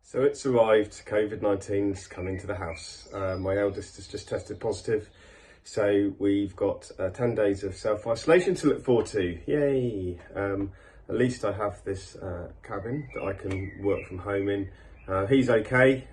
So it's arrived, COVID-19's coming to the house. My eldest has just tested positive. So we've got 10 days of self-isolation to look forward to. Yay! At least I have this cabin that I can work from home in. He's okay,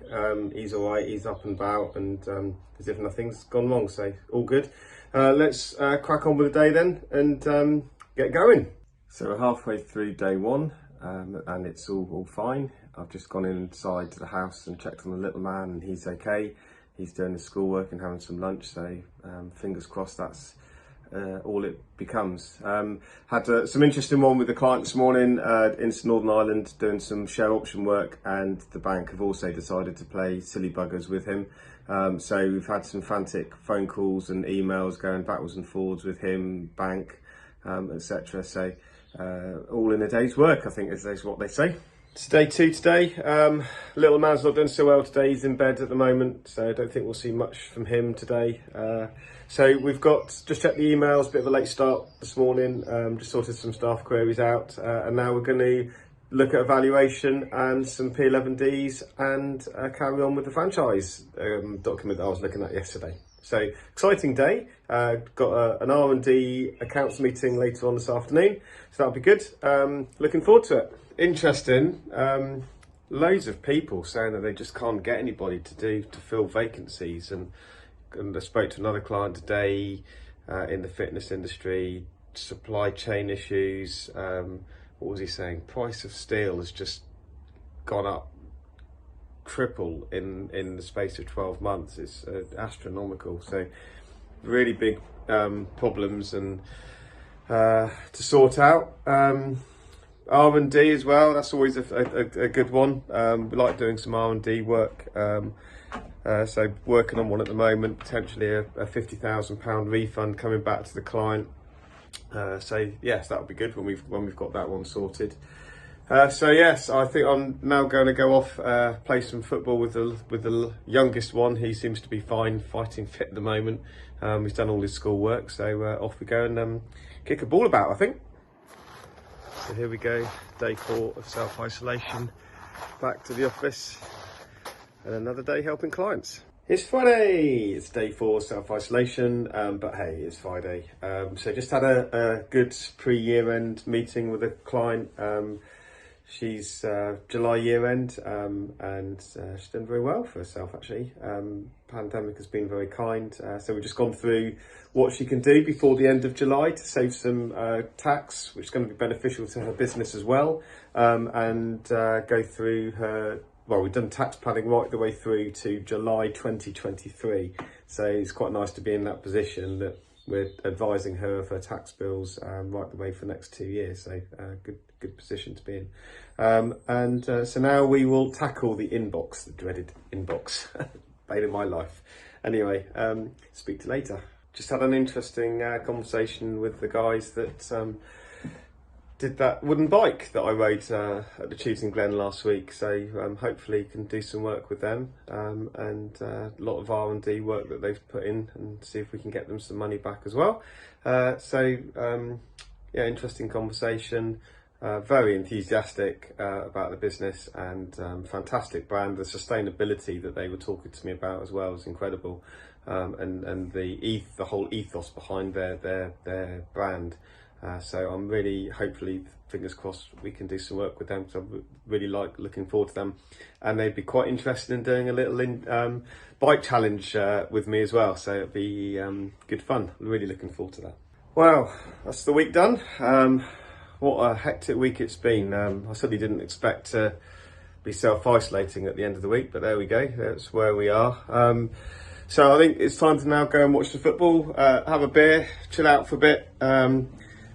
he's all right, he's up and about, and as if nothing's gone wrong, so all good. Let's crack on with the day then and get going. So we're halfway through day one. And it's all fine. I've just gone inside to the house and checked on the little man, and he's okay. He's doing his schoolwork and having some lunch, so fingers crossed that's all it becomes. Had some interesting one with the client this morning in Northern Ireland doing some share option work, and the bank have also decided to play silly buggers with him. So we've had some frantic phone calls and emails going backwards and forwards with him, bank, etc. So all in a day's work, I think is what they say. It's day two today. Little man's not doing so well today. He's in bed at the moment, so I don't think we'll see much from him today. So we've got, just checked the emails, bit of a late start this morning, just sorted some staff queries out, and now we're going to look at evaluation and some P11Ds and carry on with the franchise document that I was looking at yesterday. So exciting day. Got an R&D accounts meeting later on this afternoon, so that'll be good. Looking forward to it. Interesting. Loads of people saying that they just can't get anybody to fill vacancies, and I spoke to another client today in the fitness industry. Supply chain issues. What was he saying? Price of steel has just gone up triple in the space of 12 months. It's astronomical. So really big problems and to sort out. R&D as well, that's always a good one. We like doing some R&D work. So working on one at the moment, potentially a £50,000 refund coming back to the client. So yes, that would be good when we've got that one sorted. So yes, I think I'm now going to go off, play some football with the youngest one. He seems to be fine, fighting fit at the moment. He's done all his schoolwork, so off we go and kick a ball about, I think. So here we go, day 4 of self-isolation, back to the office, and another day helping clients. It's Friday, it's day 4 self-isolation, but hey, it's Friday. So just had a good pre-year-end meeting with a client. She's July year end, and she's done very well for herself actually. Pandemic has been very kind, so we've just gone through what she can do before the end of July to save some tax, which is going to be beneficial to her business as well, and go through her. Well, we've done tax planning right the way through to July 2023, so it's quite nice to be in that position that we're advising her of her tax bills right the way for the next 2 years. So good position to be in. So now we will tackle the inbox, the dreaded inbox, bane of my life. Anyway, speak to you later. Just had an interesting conversation with the guys that did that wooden bike that I rode at the Chewton Glen last week. So hopefully can do some work with them, and a lot of R&D work that they've put in, and see if we can get them some money back as well. Yeah, interesting conversation. Very enthusiastic about the business, and fantastic brand. The sustainability that they were talking to me about as well was incredible, and the whole ethos behind their brand. So I'm really, hopefully, fingers crossed, we can do some work with them, because I really looking forward to them, and they'd be quite interested in doing a little bike challenge with me as well. So it'd be good fun. Really looking forward to that. Well, that's the week done. What a hectic week it's been. I certainly didn't expect to be self-isolating at the end of the week, but there we go. That's where we are. So I think it's time to now go and watch the football, have a beer, chill out for a bit.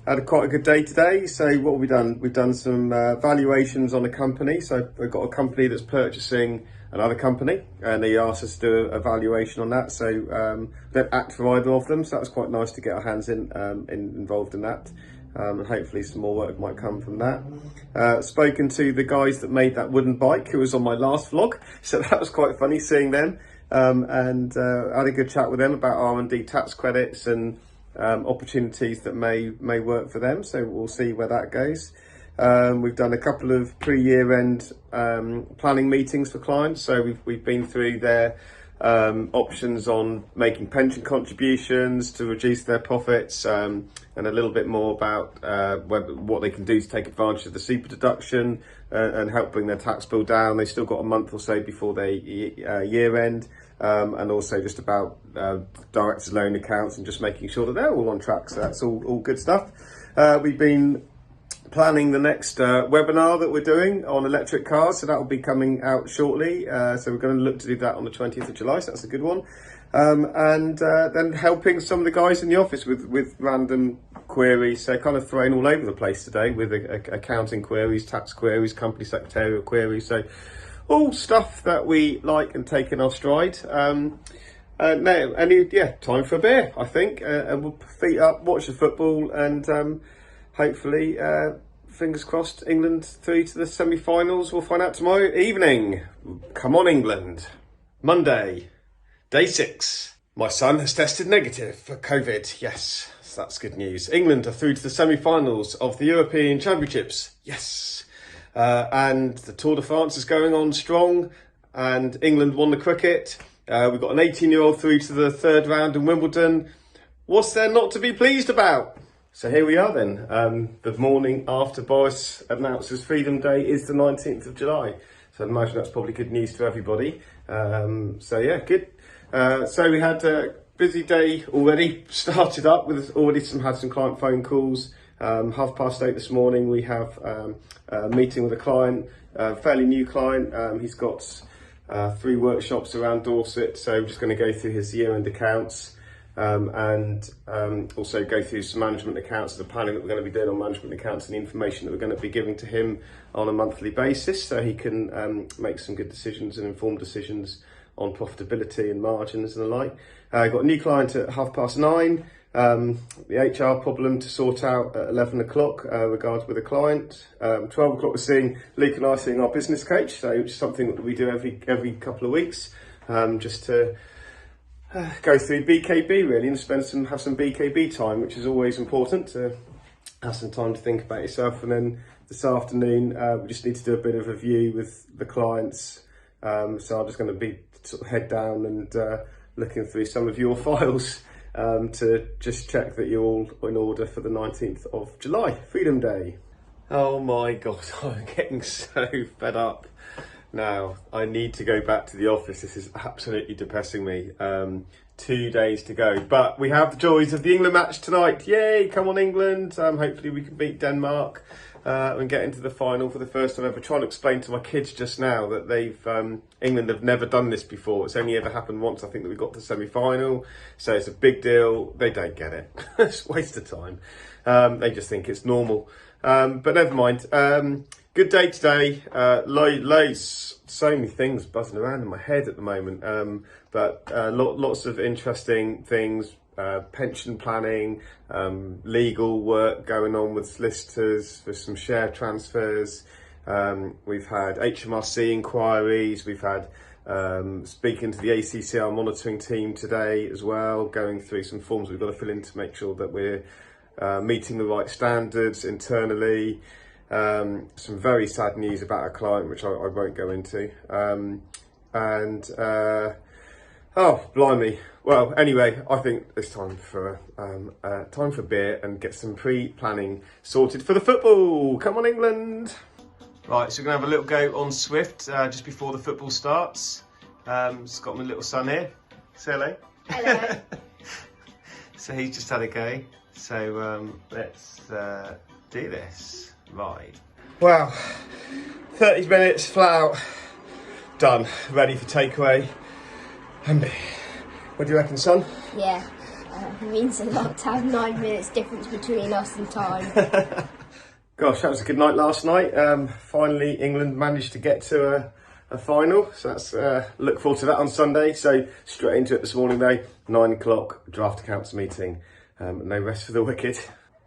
Had quite a good day today. So what have we done? We've done some valuations on a company. So we've got a company that's purchasing another company, and they asked us to do a valuation on that. So don't act for either of them. So that was quite nice to get our hands involved in that. And hopefully some more work might come from that. Spoken to the guys that made that wooden bike, who was on my last vlog, so that was quite funny seeing them, and had a good chat with them about R&D tax credits and opportunities that may work for them. So we'll see where that goes. We've done a couple of pre-year end planning meetings for clients. So we've been through their options on making pension contributions to reduce their profits, and a little bit more about what they can do to take advantage of the super deduction and help bring their tax bill down. They've still got a month or so before they year end, and also just about directors' loan accounts and just making sure that they're all on track. So that's all good stuff. We've been planning the next webinar that we're doing on electric cars, so that will be coming out shortly. So we're going to look to do that on the 20th of July, so that's a good one. And then helping some of the guys in the office with random queries, so kind of thrown all over the place today with accounting queries, tax queries, company secretarial queries, so all stuff that we like and take in our stride. Time for a beer, I think, and we'll feet up, watch the football, and hopefully, fingers crossed, England through to the semi-finals. We'll find out tomorrow evening. Come on, England. Monday, day 6. My son has tested negative for COVID. Yes, so that's good news. England are through to the semi-finals of the European Championships. Yes. And the Tour de France is going on strong, and England won the cricket. We've got an 18-year-old through to the 3rd round in Wimbledon. What's there not to be pleased about? So here we are then, the morning after Boris announces Freedom Day is the 19th of July. So I'd imagine that's probably good news to everybody. So yeah, good. So we had a busy day already, started up with had some client phone calls. 8:30 this morning we have a meeting with a client, a fairly new client. He's got 3 workshops around Dorset, so we're just going to go through his year-end accounts. And also go through some management accounts, the planning that we're going to be doing on management accounts and the information that we're going to be giving to him on a monthly basis, so he can make some good decisions and informed decisions on profitability and margins and the like. Got a new client at 9:30. The HR problem to sort out at 11 o'clock regards with a client. 12 o'clock we're seeing Luke and I seeing our business coach, so it's something that we do every couple of weeks, just to go through BKB really and have some BKB time, which is always important to have some time to think about yourself. And then this afternoon we just need to do a bit of a review with the clients, so I'm just going to be sort of head down and looking through some of your files to just check that you're all in order for the 19th of July, Freedom Day. Oh my god, I'm getting so fed up now. I need to go back to the office. This is absolutely depressing me. 2 days to go, but we have the joys of the England match tonight. Yay, come on England. Hopefully we can beat Denmark and get into the final for the first time ever. Trying to explain to my kids just now that England have never done this before. It's only ever happened once, I think, that we got to the semi-final, so it's a big deal. They don't get it. It's a waste of time. They just think it's normal, but never mind. Good day today. Loads, so many things buzzing around in my head at the moment, but lots of interesting things. Pension planning, legal work going on with solicitors for some share transfers. We've had HMRC inquiries. We've had speaking to the ACCR monitoring team today as well, going through some forms we've got to fill in to make sure that we're meeting the right standards internally. Some very sad news about a client, which I won't go into. Oh, blimey. Well, anyway, I think it's time for beer and get some pre-planning sorted for the football. Come on, England. Right, so we're going to have a little go on Swift just before the football starts. Just got my little son here. Say hello. Hello. So he's just had a go. So let's do this. Right. Wow. 30 minutes flat out. Done. Ready for takeaway. And me. What do you reckon, son? Yeah, it means a lot to have 9 minutes difference between us and time. Gosh, that was a good night last night. Finally, England managed to get to a final, so that's look forward to that on Sunday. So straight into it this morning though, 9 o'clock, draft accounts meeting. No rest for the wicked.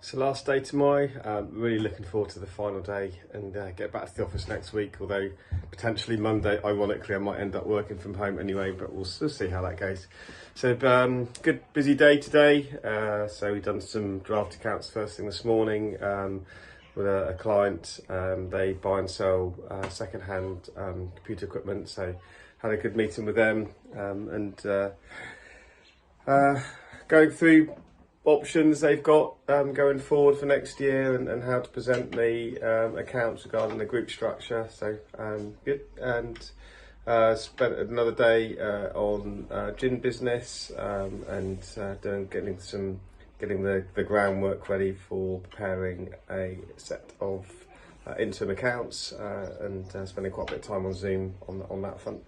So last day tomorrow, really looking forward to the final day and get back to the office next week, although potentially Monday, ironically, I might end up working from home anyway, but we'll see how that goes. So good busy day today. So we've done some draft accounts first thing this morning, with a client. They buy and sell second-hand computer equipment, so had a good meeting with them, and going through options they've got going forward for next year, and how to present the accounts regarding the group structure. So good. And spent another day on gin business, and getting the groundwork ready for preparing a set of interim accounts, and spending quite a bit of time on Zoom on that front.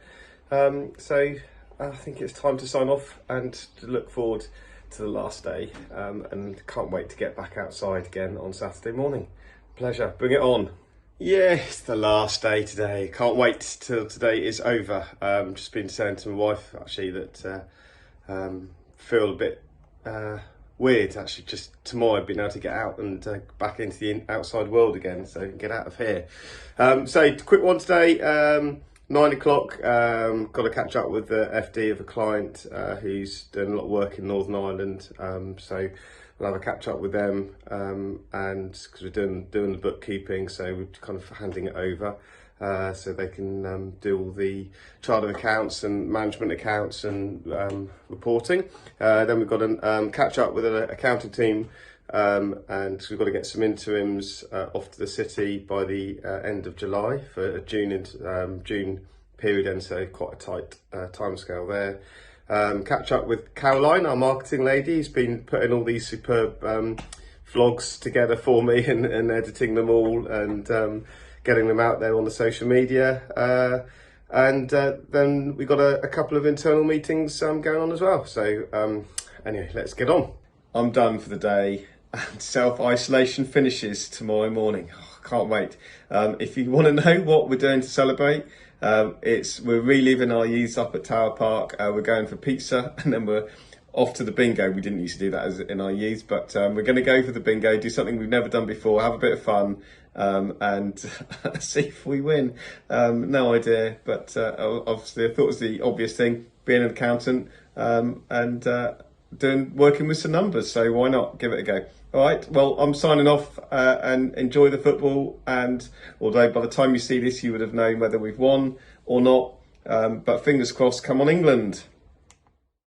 So I think it's time to sign off and to look forward to the last day, and can't wait to get back outside again on Saturday morning. Pleasure, bring it on. Yeah, it's the last day today. Can't wait till today is over. Just been saying to my wife actually that feel a bit weird actually, just tomorrow being able to get out and back into the outside world again, so get out of here. So quick one today, 9 o'clock, got to catch up with the FD of a client who's doing a lot of work in Northern Ireland, so we'll have a catch up with them, and because we're doing the bookkeeping, so we're kind of handing it over so they can do all the chart of accounts and management accounts and reporting. Then we've got to catch up with an accounting team, and we've got to get some interims off to the city by the end of July for a June period end, so quite a tight timescale there. Catch up with Caroline, our marketing lady, who's been putting all these superb vlogs together for me and editing them all, and getting them out there on the social media. And then we got a couple of internal meetings going on as well. So anyway, let's get on. I'm done for the day, and self-isolation finishes tomorrow morning. Oh, can't wait. If you want to know what we're doing to celebrate, we're reliving our youth up at Tower Park. We're going for pizza, and then we're off to the bingo. We didn't used to do that in our youth, but we're going to go for the bingo, do something we've never done before, have a bit of fun, and see if we win. No idea, but obviously I thought it was the obvious thing, being an accountant, and working with some numbers, so why not give it a go. All right, well, I'm signing off, and enjoy the football, and although by the time you see this you would have known whether we've won or not, but fingers crossed, come on England.